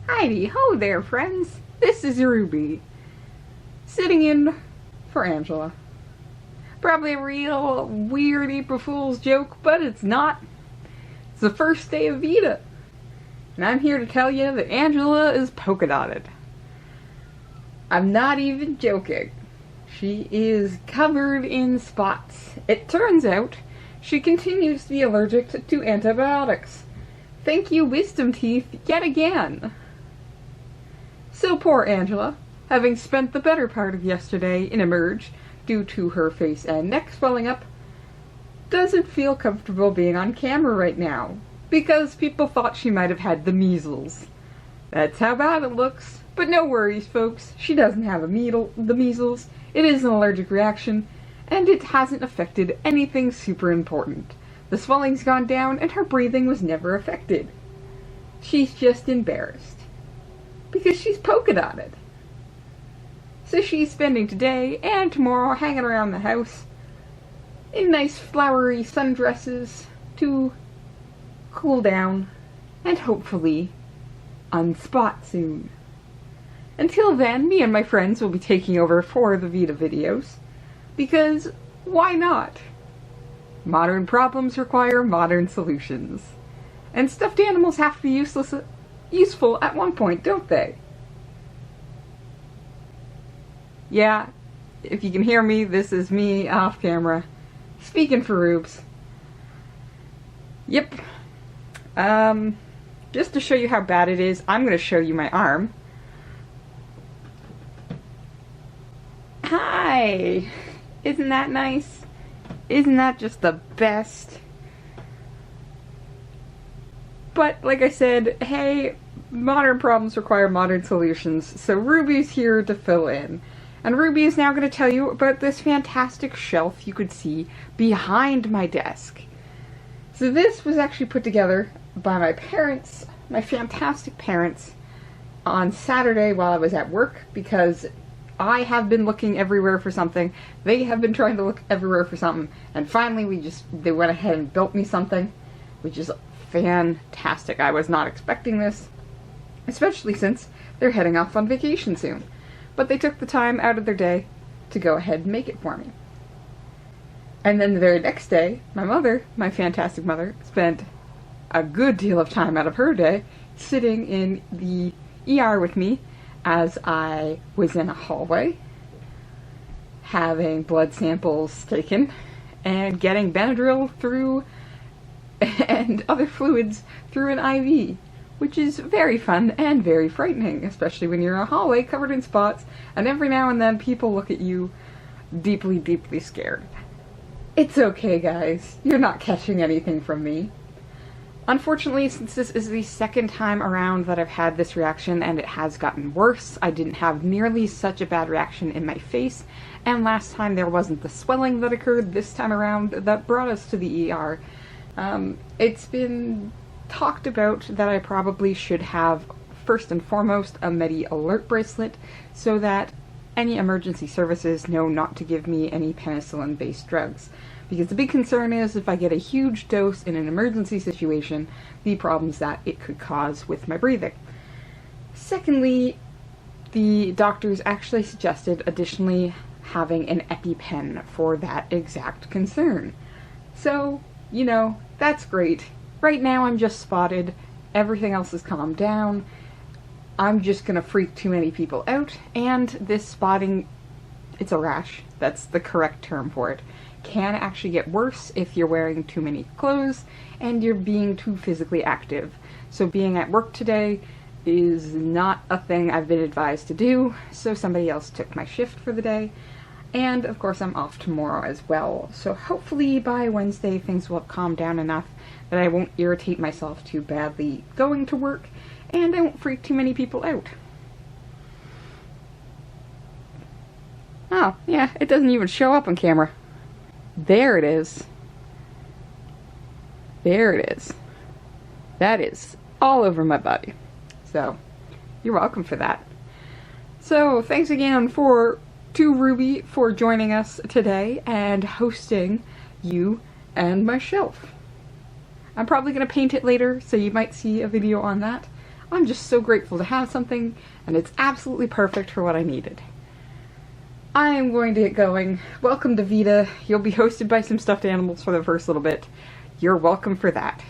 Heidi ho there, friends. This is Ruby, sitting in for Angela. Probably a real weird April Fool's joke, but it's not. It's the first day of VEDA, and I'm here to tell you that Angela is polka dotted. I'm not even joking. She is covered in spots. It turns out she continues to be allergic to antibiotics. Thank you, wisdom teeth, yet again. So poor Angela, having spent the better part of yesterday in Emerge due to her face and neck swelling up, doesn't feel comfortable being on camera right now because people thought she might have had the measles. That's how bad it looks. But no worries, folks. She doesn't have the measles. It is an allergic reaction, and it hasn't affected anything super important. The swelling's gone down, and her breathing was never affected. She's just embarrassed because she's polka dotted. So she's spending today and tomorrow hanging around the house in nice flowery sundresses to cool down and hopefully unspot soon. Until then, me and my friends will be taking over for the VEDA videos, because why not? Modern problems require modern solutions. And stuffed animals have to be useful at one point, don't they? Yeah, if you can hear me, this is me off camera, speaking for Rubes. Yep. Just to show you how bad it is, I'm going to show you my arm. Hi! Isn't that nice? Isn't that just the best? But, like I said, hey, modern problems require modern solutions, so Ruby's here to fill in. And Ruby is now going to tell you about this fantastic shelf you could see behind my desk. So this was actually put together by my parents, my fantastic parents, on Saturday while I was at work, because I have been looking everywhere for something, they have been trying to look everywhere for something, and finally they went ahead and built me something, which is fantastic. I was not expecting this, especially since they're heading off on vacation soon. But they took the time out of their day to go ahead and make it for me. And then the very next day, my mother, my fantastic mother, spent a good deal of time out of her day sitting in the ER with me as I was in a hallway, having blood samples taken, and getting Benadryl through, and other fluids through an IV, which is very fun and very frightening, especially when you're in a hallway covered in spots, and every now and then people look at you deeply, deeply scared. It's okay, guys. You're not catching anything from me. Unfortunately, since this is the second time around that I've had this reaction and it has gotten worse, I didn't have nearly such a bad reaction in my face, and last time there wasn't the swelling that occurred this time around that brought us to the ER. It's been talked about that I probably should have, first and foremost, a Medi Alert bracelet so that any emergency services know not to give me any penicillin-based drugs. Because the big concern is if I get a huge dose in an emergency situation, the problems that it could cause with my breathing. Secondly, the doctors actually suggested additionally having an EpiPen for that exact concern. So, you know, that's great. Right now I'm just spotted, everything else has calmed down, I'm just gonna freak too many people out, and this spotting, it's a rash, that's the correct term for it, can actually get worse if you're wearing too many clothes and you're being too physically active. So being at work today is not a thing I've been advised to do, so somebody else took my shift for the day. And of course I'm off tomorrow as well, so hopefully by Wednesday things will calm down enough that I won't irritate myself too badly going to work, and I won't freak too many people out. Oh, yeah, it doesn't even show up on camera. There it is. There it is. That is all over my body. So, you're welcome for that. So, thanks again to Ruby for joining us today and hosting you and my shelf. I'm probably going to paint it later, so you might see a video on that. I'm just so grateful to have something, and it's absolutely perfect for what I needed. I am going to get going. Welcome to VEDA. You'll be hosted by some stuffed animals for the first little bit. You're welcome for that.